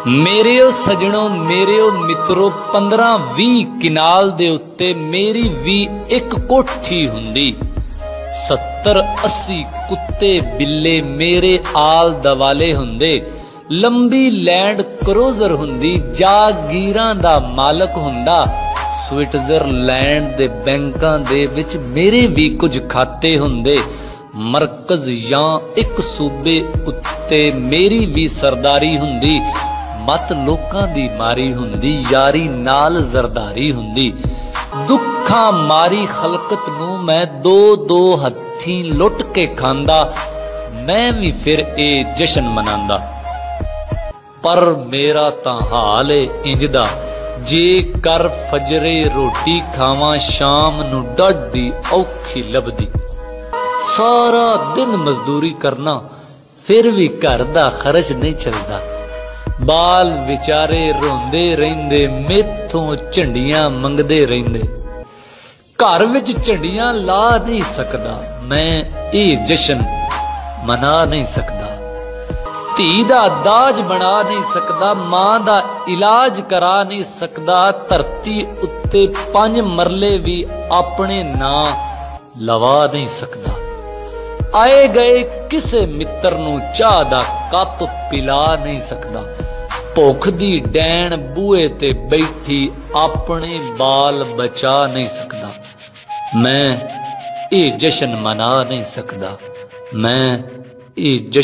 मेरेओ सजणों मेरेओ मित्रों 15-20 किनाल दे उत्ते मेरी भी एक कोठी हुंदी। 70-80 कुत्ते बिल्ले मेरे आल दवाले हुंदे। लंबी लैंड क्रूजर हुंदी। जागीरां दा मालक हुंदा। स्विट्जरलैंड दे बैंकां दे विच मेरे भी कुछ खाते हुंदे। मरकज या एक सूबे उत्ते मेरी भी सरदारी हुंदी। मत लोकां दी मारी हुंदी। यारी नाल जरदारी हुंदी। दुखा मारी खलकत नूं मैं दो दो हत्थीं लुट के खांदा। मैं भी फिर ए जशन मनांदा। पर मेरा तां हाल है इंजदा। जे कर फजरे रोटी खावां शाम नूं डाढी औखी लभदी। सारा दिन मजदूरी करना फिर भी घर दा खर्च नहीं चलदा। बाल विचारे रोंदे रहिंदे मेथों झंडियां मंगदे रहिंदे। घर विच झंडियां ला नहीं सकदा मैं ये जशन मना नहीं सकदा। धी दा दाज बना नहीं सकदा। मां दा इलाज करा नहीं सकदा। धरती उत्ते 5 मरले भी अपने नां लवा नहीं सकदा। आए गए किसे मित्र नूं चाह दा कप पिला नहीं सकदा। भुख दी डैन बूहे ते बैठी अपने बाल बचा नहीं सकदा। मैं ये जशन मना नहीं सकदा। मैं ये जशन